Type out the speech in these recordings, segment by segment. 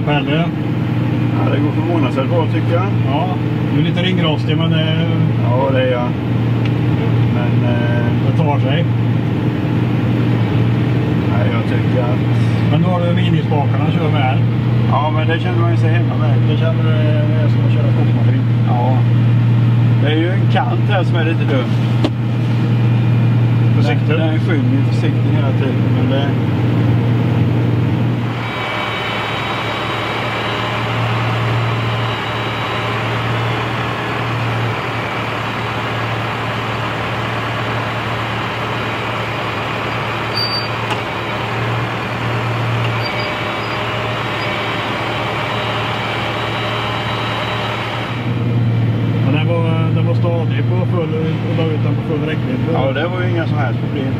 du Pelle? Ja, det går förvånansvärt bra tycker jag. Ja, du är lite ringrostig men ja, det är jag. Men det tar sig. Nej, jag tycker att... Men nu har du minispakarna kör med här. Ja, men det känner man ju sig hemma med. Det känner du är som att köra skogsmaskin. Ja. Det är ju en kant här som är lite dum. Försiktigt. Den sjunger försiktigt hela tiden, men det... Den var stadig på full och la ut den på full räckvidd. Ja, det var ju inga som helst problem.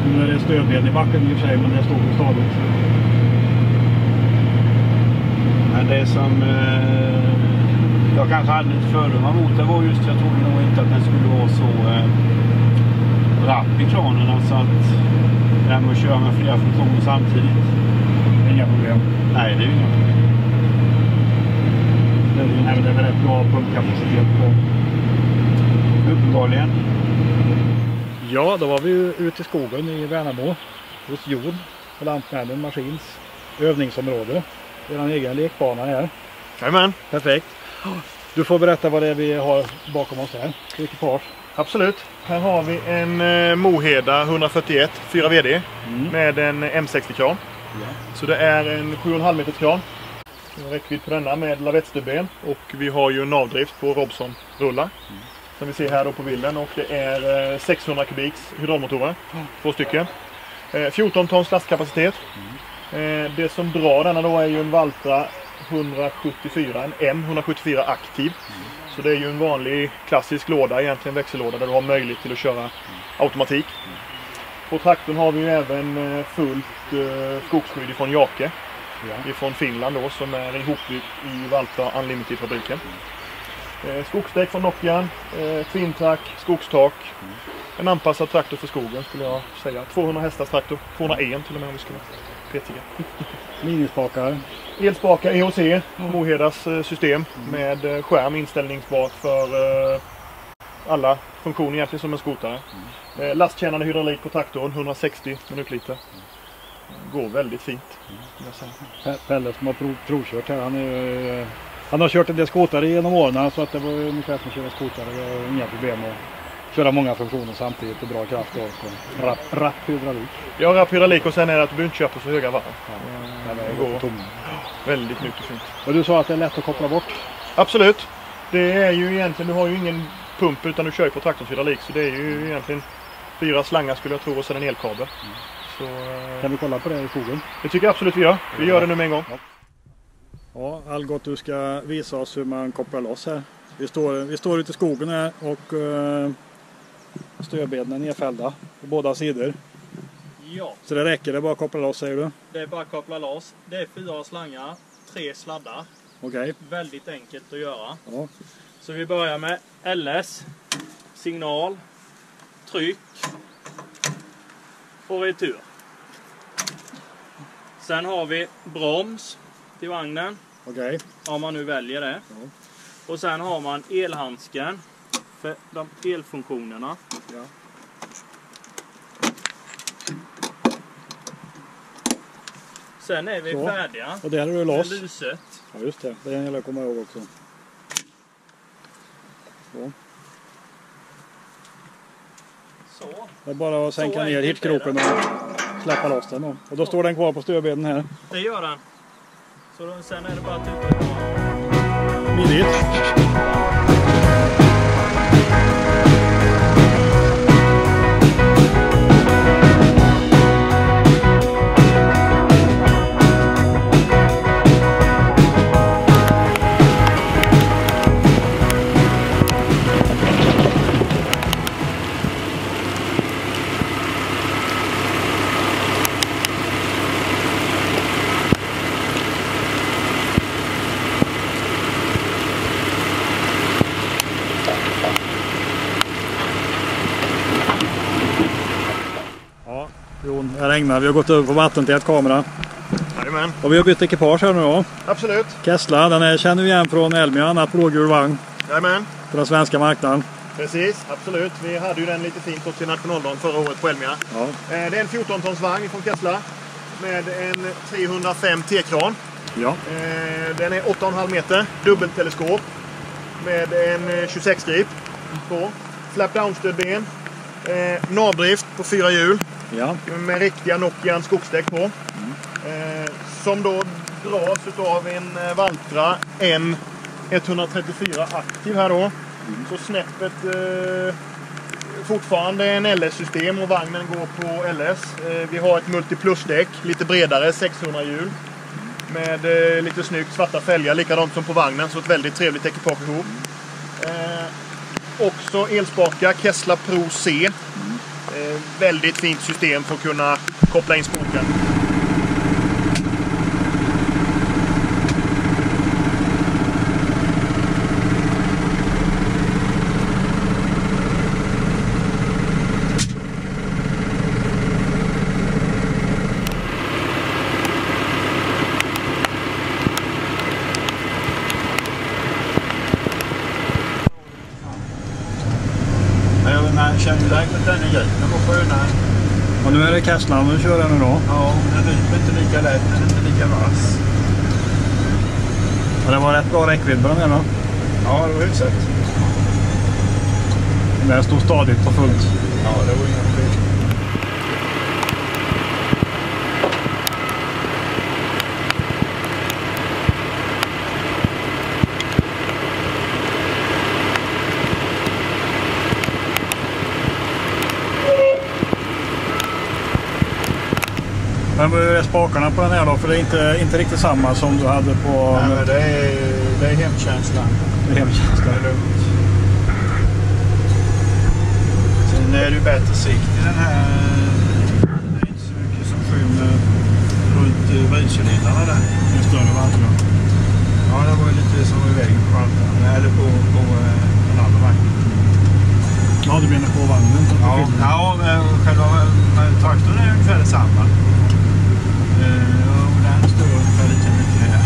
Nu är det stödben i backen i och för sig, men det stod ju stadigt. Men det som jag kanske hade lite fördomar mot det var just, jag trodde nog inte att den skulle vara så rapp i kranen, så att det här med att köra med flera funktioner samtidigt. Inga problem. Nej, det är ju inga problem. Nej, men det är väl rätt bra pumpkapacitet på. Uppenbarligen. Ja, då var vi ute i skogen i Värnamo hos Jon och Lantmännen Maskins övningsområde. Det är en egen lekbana här. Jajamän. Perfekt. Du får berätta vad det är vi har bakom oss här. Ekipage. Absolut. Här har vi en Moheda 141 4VD med en M60-kran. Ja. Så det är en 7,5 meters kran. Räckvidd på denna med lavettstubben. Och vi har ju en navdrift på Robson-rullar. Som vi ser här då på bilden. Och det är 600 kubiks hydraulmotorer. 2 stycken. 14 tons lastkapacitet. Det som drar denna då är ju en Valtra 174, en M174 aktiv. Så det är ju en vanlig klassisk låda, egentligen växellåda, där du har möjlighet till att köra automatik. På traktorn har vi ju även fullt skogsskydd från Jake. Från Finland då, som är ihopbyggt i Valtra Unlimited-fabriken. Skogsdäck från Nokian, twin-track, skogstak. En anpassad traktor för skogen skulle jag säga. 200 hästars traktor, 201 till och med om vi ska vara petiga. Minispakar. Elspakar EOC, Mohedas system med skärm inställningsbart för alla funktioner egentligen som en skotare. Lastkännande hydraulik på traktorn, 160 minutliter. Går väldigt fint. Pelle som har provkört här, han har kört en del skotare genom åren, så att det var ungefär som att köra skotare. Det var inga problem att köra många funktioner samtidigt och bra kraft och rapp hydraulik. Ja, rapp hydraulik, och sen är det att du inte köper så höga varv. Det går tom. Väldigt mycket fint. Och du sa att det är lätt att koppla bort? Absolut. Det är ju egentligen, du har ju ingen pump utan du kör ju på traktorns hydraulik, så det är ju egentligen 4 slangar skulle jag tro och sen en elkabel. Så, kan vi kolla på det i skogen? Det tycker jag absolut vi gör. Vi gör det nu med en gång. Ja, Algot, du ska visa oss hur man kopplar loss här. Vi står ute i skogen här och stödbenen är nedfällda på båda sidor. Ja. Så det räcker, det är bara att koppla loss, säger du? Det är bara att koppla loss. Det är 4 slangar, 3 sladdar. Okej. Väldigt enkelt att göra. Ja. Så vi börjar med LS, signal, tryck och retur. Sen har vi broms till vagnen. Okej. Om man nu väljer det. Ja. Och sen har man elhandsken för de elfunktionerna. Ja. Sen är vi Så. färdiga. Och där är du med loss. lyset. Ja, just det. Det gäller att komma ihåg också. Så. Så. Det är bara att sänka Så ner enkelt är hittkroken och släppa loss den då. Och då står den kvar på stödbenen här. Det gör den. Så då, sen är det bara att tuta kvar. Midigt. Det regnar, vi har gått över på vattentät kamera. Jajamän. Och vi har bytt ekipage här nu då. Absolut. Kessla, den här känner vi igen från Elmia, en blågul vagn Jajamän. på den svenska marknaden. Precis, absolut. Vi hade ju den lite fint också i nationaldagen förra året på Elmia. Ja. Det är en 14-tons vagn från Kessla med en 305 T-kran. Ja. Den är 8,5 meter, dubbelteleskop med en 26-grip på. Flap-down-stödben, navdrift på 4 hjul Ja. med riktiga Nokian skogsdäck på. Som då dras av en Valtra N134 aktiv här då. Så snäppet fortfarande en LS-system och vagnen går på LS. Vi har ett multiplusdäck, lite bredare, 600 hjul. Med lite snyggt svarta fälgar, likadant som på vagnen. Så ett väldigt trevligt ekipage ihop. Också elspakar, Kessla Pro C. Väldigt fint system för att kunna koppla in spakar. Man känner ju läget att den är grej. Den var skönare. Och nu är det Kessla, nu kör den nu då. Ja, den är inte lika lätt, den är inte lika vass. Och det var rätt bra räckvidd på den här då. Ja, det var hyfsat. Den stod stadigt och fullt. Ja, det var inga problem. Men vad är spakarna på den här då? För det är inte riktigt samma som du hade på... Nej, men det är hemkänslan. Det är hemkänslan. Det är lugnt. Sen är det ju bättre sikt i den här. Det är inte så mycket som skymmer runt vridcylindrarna där. Det är större varv. Ja, det var ju lite som i vägen på Valtra. Eller på den andra vagnen. Ja, du menar på vagnen? Ja, själva traktorn är ungefär detsamma. Och den står ungefär lika mycket här.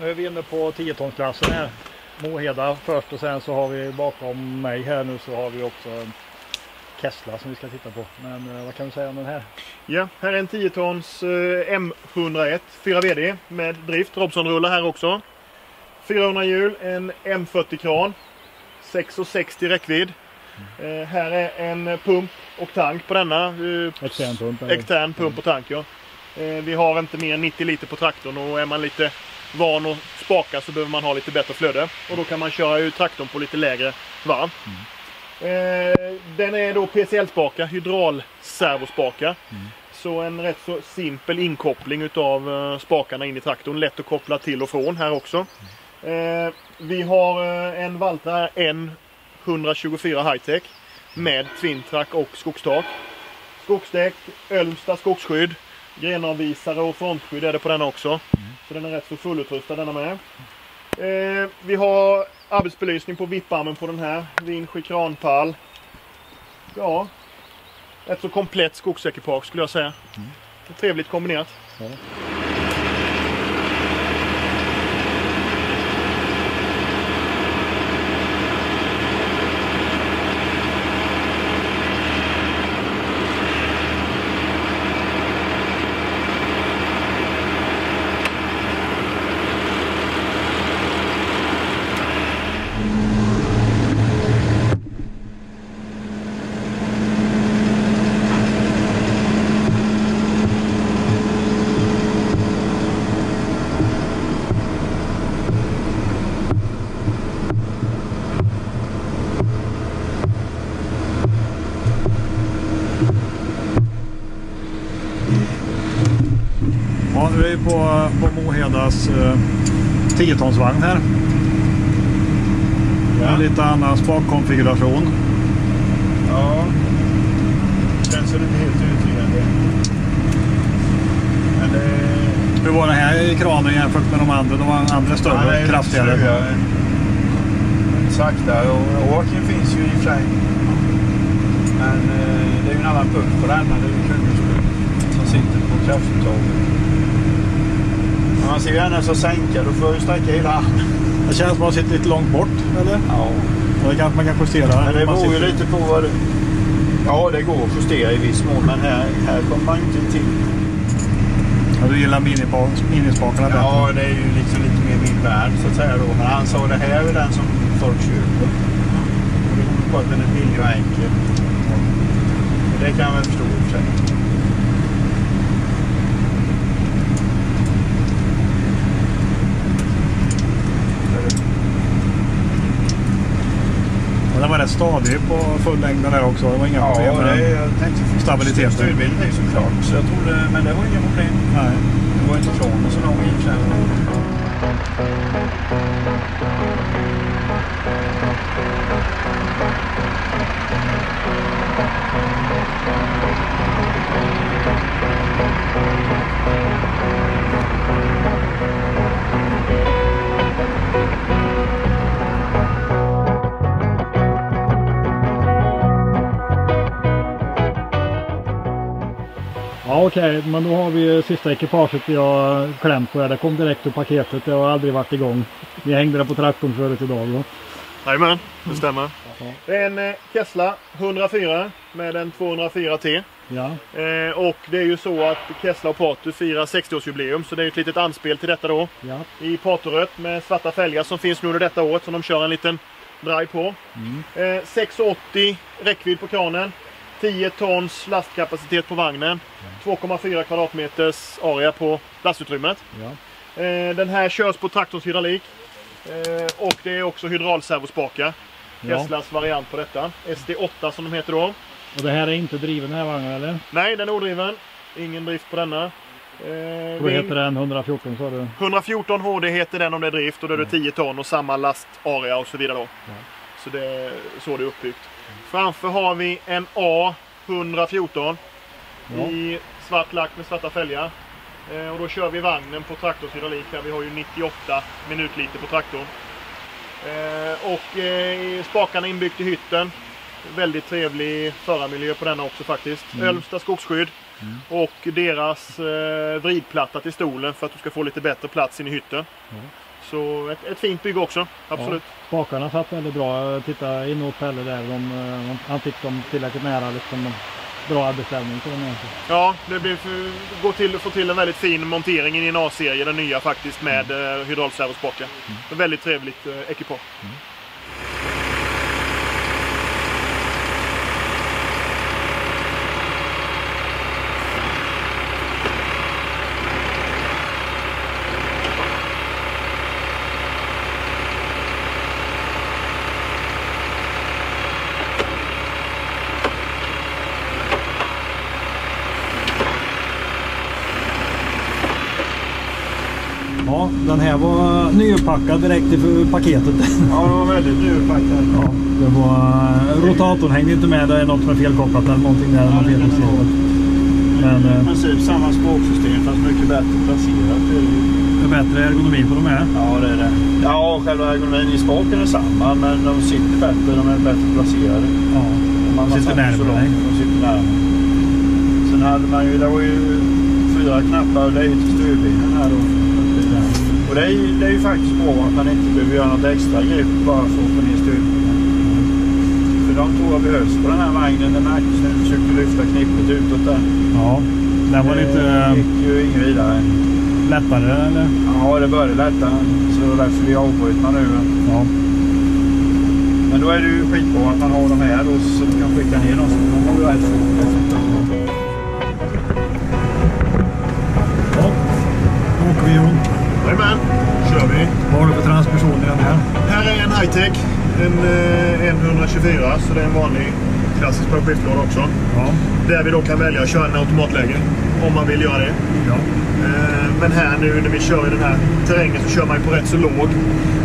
Nu är vi inne på 10-tonsklassen här. Moheda först och sen så har vi bakom mig här nu så har vi också en Kessla som vi ska titta på. Men vad kan du säga om den här? Ja, här är en 10-tons M101 4VD med drift. Robson-rullar här också. 400 hjul, en M40-kran. 6,60 räckvidd. Här är en pump och tank på denna. Extern pump. Extern pump och tank, ja. Vi har inte mer än 90 liter på traktorn och är man lite van att spaka så behöver man ha lite bättre flöde. Och då kan man köra ut traktorn på lite lägre varv. Den är då PCL-spakar, hydraulservospakar. Så en rätt så simpel inkoppling utav spakarna in i traktorn. Lätt att koppla till och från här också. Vi har en Valtra N124 High-Tech med twin-track och skogstak. Skogsdäck, Ölmsta skogsskydd, grenavvisare och frontskydd är det på den också. Så den är rätt så fullutrustad denna med. Vi har arbetsbelysning på vipparmen på den här. Vinsch, kranpall. Ja, ett så komplett skogsekipage skulle jag säga. Trevligt kombinerat. Ja. nu är vi på Mohedas 10-tonsvagn här. Ja. Lite annan spakkonfiguration. Ja. Känns inte helt utryggande. Men det... Hur var det här i kranen jämfört med de andra? De var andra större och kraftigare. Sakta och åken finns ju i och för sig. Men det är ju en annan punkt på den. Det är ju kugghjulspunkt som sitter på kraftuttaget. Men man ser ju gärna så sänka, då får jag ju sträcka hela armen. Det känns som att man sitter lite långt bort, eller? Ja. Och det kanske man kan justera. Men det beror ju lite på vad det... Ja, det går att justera i viss mån, men här kommer man inte till. Ja, du gillar minispakarna bättre? Ja, det är ju liksom lite mer min värld så att säga då. Men han sa det här är den som folk köper. Och det beror på att den är billig och enkel. Och det kan man väl förstå i och för sig. Den var rätt stadig på full längd där också. Det var inga problem med jag tänkte stabiliteten. Stödbilen är ju såklart. Så jag trodde, men det var inga problem. Nej. Det var inte från och så lång inkänning. Ja, okej, men då har vi sista ekipaget jag klämt på. Det kom direkt ur paketet, det har aldrig varit igång. Vi hängde det på traktorn förut idag då. Jajamän, det stämmer. Det är en Kessla 104 med en 204T. Ja. Och det är ju så att Kessla och Pato firar 60-årsjubileum, så det är ett litet anspel till detta då. Ja. I Patorött med svarta fälgar som finns nu under detta året som de kör en liten drive på. 6,80 räckvidd på kranen. 10 tons lastkapacitet på vagnen. 2,4 kvadratmeters area på lastutrymmet. Ja. Den här körs på traktorns hydraulik. Och det är också hydraulservospakar. Kesslas variant på detta. SD8 som de heter då. Och det här är inte driven den här vagnen eller? Nej, den är odriven. Ingen drift på denna. Då heter den 114 sa du? 114 HD heter den om det är drift och då är det 10 ton och samma lastarea och så vidare då. Ja. Så det är så det är uppbyggt. Framför har vi en A114 i svart lack med svarta fälgar. Och då kör vi vagnen på traktors hydraulik. Vi har ju 98 minutliter på traktorn. Spakarna inbyggt i hytten. Väldigt trevlig förarmiljö på denna också faktiskt. Ölmsta skogsskydd. Och deras vridplatta till stolen för att du ska få lite bättre plats in i hytten. Så ett fint bygge också, absolut. Ja, spakarna satt väldigt bra. Titta inåt Pelle där. Han fick dem tillräckligt nära liksom, bra arbetsställning på dem. Ja, det blir få till en väldigt fin montering i en A-serie, den nya faktiskt med hydraulservospakar. Väldigt trevligt ekipage. Ja, den här var nypackad direkt i paketet. Ja, det var väldigt nypackad. Ja, det var rotatorn hängde inte med, det är något som är felkopplat eller någonting där. Ja, men i princip samma språksystem fast mycket bättre placerat. Det är bättre ergonomi på de här. Ja, det är det. Ja, själva ergonomin i spaken är samma, men de sitter bättre, de är bättre placerade. Ja, man sitter närmare dig. De sitter närmare. Sen hade man ju, det var ju 4 knappar och det är ju till styrbilen här då. Och det är ju faktiskt bra att man inte behöver göra något extra grepp bara för att få ner styrbilen. För de tror jag behövs på den här vagnen. Det märktes när vi försökte lyfta knippet utåt där. Ja, den var lite... Det gick ju inget vidare. Lättare eller? Ja, det började lättare. Så det var därför vi avbryter manövern. Ja. Men då är det ju skitbra att man har de här då, så du kan skicka ner dem. Så de har ju rätt fort. Ja, då åker vi ihop. Jajamän, kör vi. Vad har du för transmission i den här? Här är en high-tech, en 124, så det är en vanlig klassisk skiftlåda också. Ja. Där vi då kan välja att köra en automatläge om man vill göra det. Ja. Men här nu när vi kör i den här terrängen så kör man ju på rätt så låg.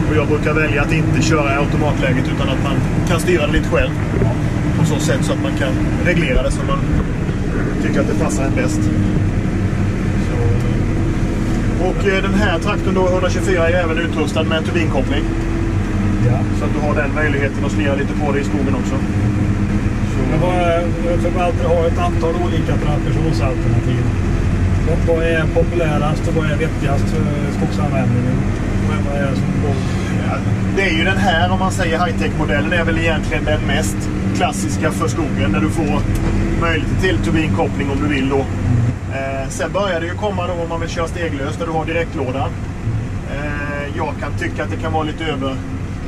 Och jag brukar välja att inte köra i automatläget utan att man kan styra det lite själv. Ja. På så sätt så att man kan reglera det som man tycker att det passar en bäst. Så. Och den här traktorn då 124 är även utrustad med en turbinkoppling. Ja. Så att du har den möjligheten att slira lite på det i skogen också. Men förvaltare har ett antal olika transmissionsalternativ. Vad är populärast och vad är vettigast för skogsanvändningen? Vad är det som går? Ja, det är ju den här, om man säger high-tech-modellen, är väl egentligen den mest klassiska för skogen. Där du får möjlighet till turbinkoppling om du vill då. Sen börjar det ju komma då om man vill köra steglöst där du har direktlådan. Jag kan tycka att det kan vara lite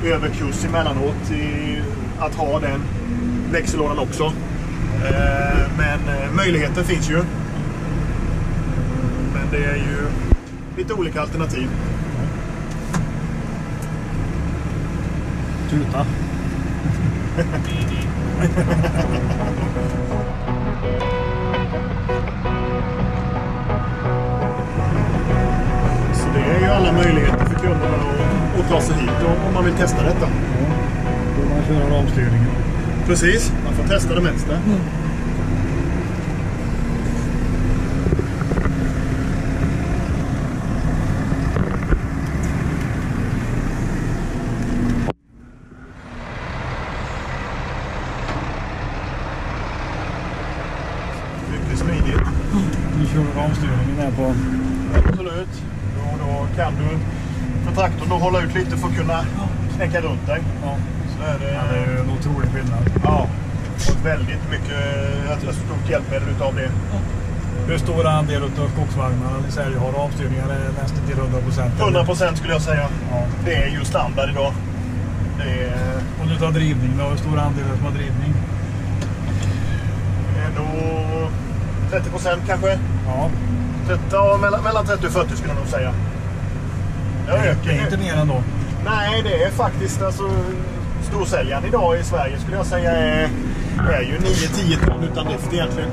överkurs emellanåt att ha den växellådan också. Men möjligheten finns ju. Men det är ju lite olika alternativ. Tuta. Så det är ju alla möjligheter för kunderna att ta sig hit om man vill testa detta. Ja. Då man kör ramstyrningen. Precis, man får testa det mesta. Mycket smidigt. Nu kör ramstyrningen där på. Absolut. Då kan du för traktorn då hålla ut lite för att kunna knäcka runt dig. Ja. Så är det, Ja, det är ju en otrolig skillnad. ja, och väldigt mycket ett stort hjälpmedel utav det. Hur stor andel av skogsvagnarna ni säljer har ramstyrningar nästan till 100%? 100% skulle jag säga. Ja. Det är ju standard idag. Det är, Och du tar drivning då? Hur stor andel som har drivning? är då 30% kanske. Ja. 30, ja, mellan 30 och 40 skulle jag nog säga. Det är inte mer ändå. Nej, det är faktiskt alltså storsäljaren idag i Sverige skulle jag säga är ju 9-10 ton utan drift egentligen.